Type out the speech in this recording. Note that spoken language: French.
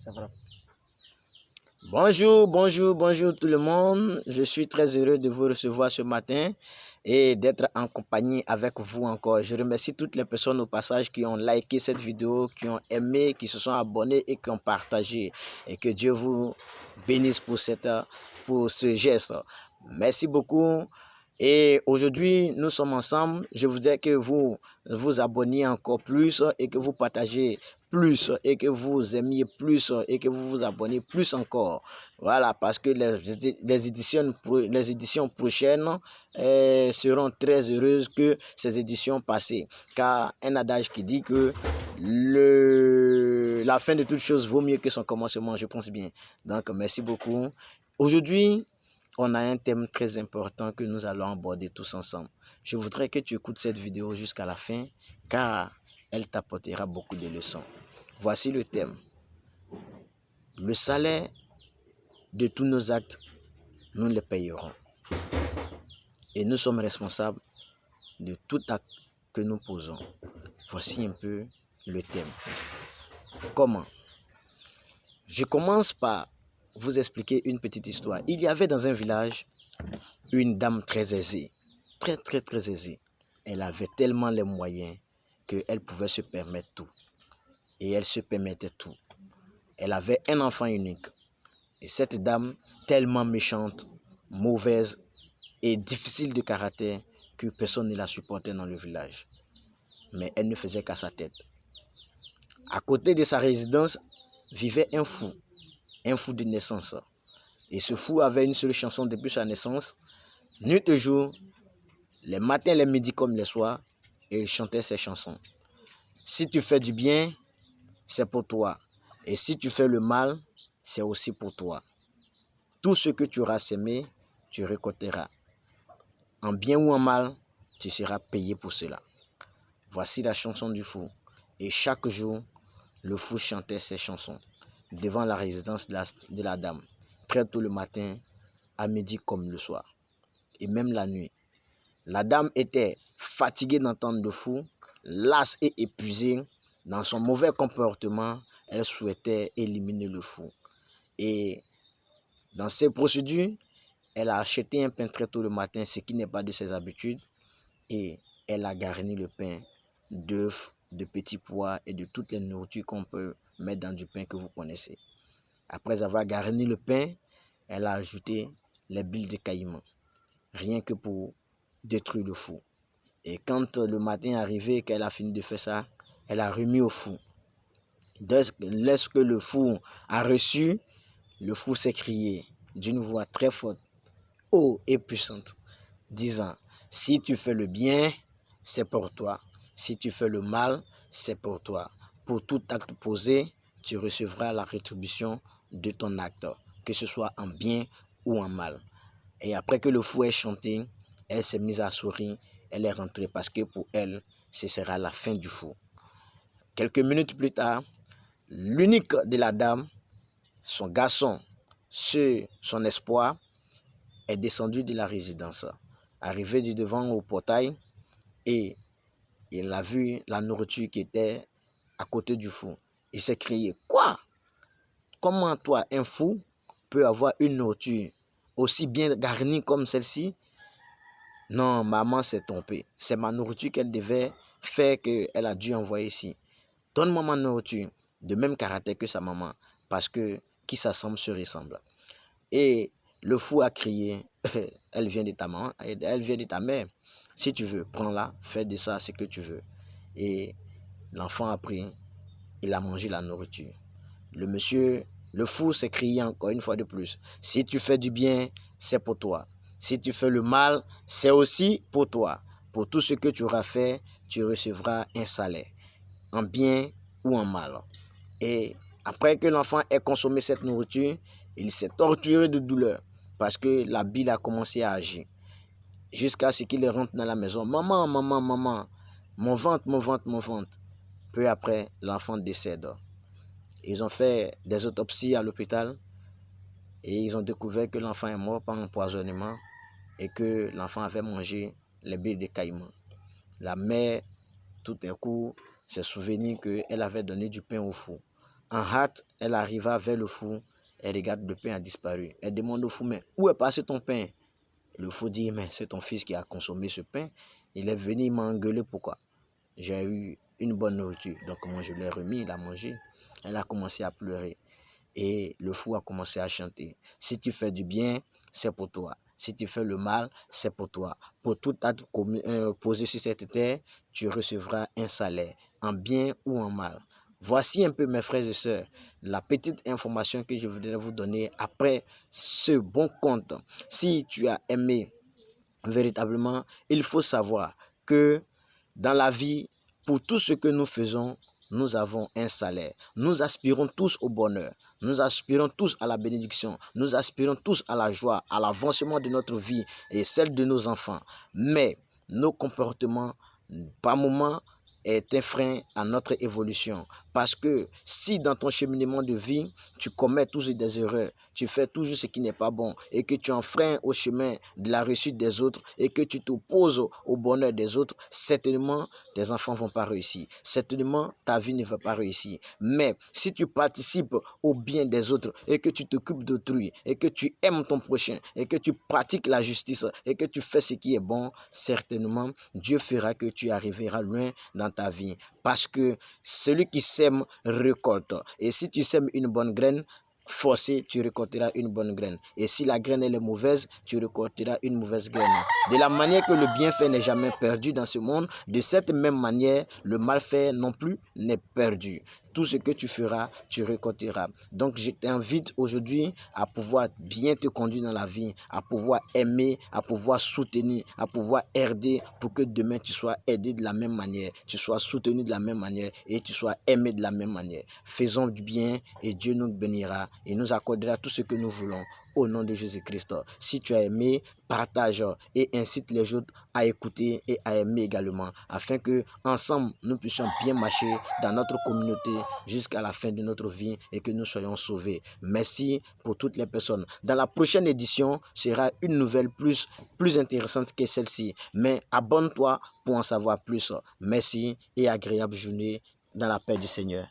Ça va. Bonjour tout le monde. Je suis très heureux de vous recevoir ce matin et d'être en compagnie avec vous encore. Je remercie toutes les personnes au passage qui ont liké cette vidéo, qui ont aimé, qui se sont abonnés et qui ont partagé. Et que Dieu vous bénisse pour ce geste. Merci beaucoup. Et aujourd'hui, nous sommes ensemble. Je voudrais que vous vous abonniez encore plus et que vous partagez plus et que vous aimiez plus et que vous vous abonnez plus encore. Voilà, parce que les éditions prochaines seront très heureuses que ces éditions passées. Car un adage qui dit que la fin de toute chose vaut mieux que son commencement, je pense bien. Donc, merci beaucoup. Aujourd'hui, on a un thème très important que nous allons aborder tous ensemble. Je voudrais que tu écoutes cette vidéo jusqu'à la fin, car elle t'apportera beaucoup de leçons. Voici le thème. Le salaire de tous nos actes, nous les payerons. Et nous sommes responsables de tout acte que nous posons. Voici un peu le thème. Comment? Je commence par vous expliquer une petite histoire. Il y avait dans un village une dame très aisée, très aisée. Elle avait tellement les moyens qu'elle pouvait se permettre tout. Et elle se permettait tout. Elle avait un enfant unique. Et cette dame, tellement méchante, mauvaise et difficile de caractère que personne ne la supportait dans le village. Mais elle ne faisait qu'à sa tête. À côté de sa résidence vivait un fou de naissance. Et ce fou avait une seule chanson depuis sa naissance. Nuit et jour, les matins, les midis comme les soirs, et il chantait ses chansons. Si tu fais du bien, c'est pour toi. Et si tu fais le mal, c'est aussi pour toi. Tout ce que tu auras sémé, tu récolteras. En bien ou en mal, tu seras payé pour cela. Voici la chanson du fou. Et chaque jour, le fou chantait ses chansons devant la résidence de la dame, très tôt le matin, à midi comme le soir, et même la nuit. La dame était fatiguée d'entendre le fou, lasse et épuisée. Dans son mauvais comportement, elle souhaitait éliminer le fou. Et dans ces procédures, elle a acheté un pain très tôt le matin, ce qui n'est pas de ses habitudes, et elle a garni le pain d'œufs, de petits pois et de toutes les nourritures qu'on peut mettre dans du pain que vous connaissez. Après avoir garni le pain, elle a ajouté les billes de caïman, rien que pour détruire le fou. Et quand le matin est arrivé, qu'elle a fini de faire ça, elle a remis au fou. Lorsque le fou a reçu, le fou s'est crié d'une voix très forte, haute et puissante, disant, si tu fais le bien, c'est pour toi. Si tu fais le mal, c'est pour toi. Pour tout acte posé, tu recevras la rétribution de ton acte, que ce soit en bien ou en mal. Et après que le fou ait chanté, elle s'est mise à sourire, elle est rentrée parce que pour elle, ce sera la fin du fou. Quelques minutes plus tard, l'unique de la dame, son garçon, son espoir, est descendu de la résidence. Arrivé du devant au portail, et il a vu la nourriture qui était à côté du fou. Il s'est crié, quoi? Comment toi, un fou, peut avoir une nourriture aussi bien garnie comme celle-ci? Non, maman s'est trompée. C'est ma nourriture qu'elle devait faire qu'elle a dû envoyer ici. Donne-moi ma nourriture, de même caractère que sa maman, parce que qui s'assemble se ressemble. Et le fou a crié, elle vient de ta maman, elle vient de ta mère. Si tu veux, prends-la, fais de ça ce que tu veux. Et l'enfant a pris, il a mangé la nourriture. Le fou s'est crié encore une fois de plus. Si tu fais du bien, c'est pour toi. Si tu fais le mal, c'est aussi pour toi. Pour tout ce que tu auras fait, tu recevras un salaire, en bien ou en mal. Et après que l'enfant ait consommé cette nourriture, il s'est torturé de douleur parce que la bile a commencé à agir. Jusqu'à ce qu'il rentre dans la maison. Maman, maman, maman, mon ventre, mon ventre, mon ventre. Peu après, l'enfant décède. Ils ont fait des autopsies à l'hôpital et ils ont découvert que l'enfant est mort par empoisonnement et que l'enfant avait mangé les billes de caïman. La mère, tout d'un coup, s'est souvenue qu'elle avait donné du pain au fou. En hâte, elle arriva vers le fou. Elle regarde, le pain a disparu. Elle demande au fou, mais où est passé ton pain? Le fou dit, mais c'est ton fils qui a consommé ce pain. Il est venu, il m'a engueulé. Pourquoi? J'ai eu une bonne nourriture. Donc moi je l'ai remis, il a mangé. Elle a commencé à pleurer. Et le fou a commencé à chanter. Si tu fais du bien, c'est pour toi. Si tu fais le mal, c'est pour toi. Pour tout acte posé sur cette terre, tu recevras un salaire, en bien ou en mal. Voici un peu, mes frères et sœurs, la petite information que je voudrais vous donner après ce bon conte. Si tu as aimé véritablement, il faut savoir que dans la vie, pour tout ce que nous faisons, nous avons un salaire. Nous aspirons tous au bonheur. Nous aspirons tous à la bénédiction. Nous aspirons tous à la joie, à l'avancement de notre vie et celle de nos enfants. Mais nos comportements, par moments, est un frein à notre évolution. Parce que si dans ton cheminement de vie, tu commets toujours des erreurs, tu fais toujours ce qui n'est pas bon et que tu enfreins au chemin de la réussite des autres et que tu t'opposes au bonheur des autres, certainement tes enfants ne vont pas réussir. Certainement ta vie ne va pas réussir. Mais si tu participes au bien des autres et que tu t'occupes d'autrui et que tu aimes ton prochain et que tu pratiques la justice et que tu fais ce qui est bon, certainement Dieu fera que tu arriveras loin dans ta vie. Parce que celui qui sème récolte. Et si tu sèmes une bonne graine, forcé, tu récolteras une bonne graine. Et si la graine elle est mauvaise, tu récolteras une mauvaise graine. De la manière que le bienfait n'est jamais perdu dans ce monde, de cette même manière, le malfait non plus n'est perdu. Tout ce que tu feras, tu récolteras. Donc, je t'invite aujourd'hui à pouvoir bien te conduire dans la vie, à pouvoir aimer, à pouvoir soutenir, à pouvoir aider pour que demain tu sois aidé de la même manière, tu sois soutenu de la même manière et tu sois aimé de la même manière. Faisons du bien et Dieu nous bénira et nous accordera tout ce que nous voulons. Au nom de Jésus-Christ. Si tu as aimé, partage et incite les autres à écouter et à aimer également, afin que ensemble nous puissions bien marcher dans notre communauté jusqu'à la fin de notre vie et que nous soyons sauvés. Merci pour toutes les personnes. Dans la prochaine édition sera une nouvelle plus intéressante que celle-ci. Mais abonne-toi pour en savoir plus. Merci et agréable journée dans la paix du Seigneur.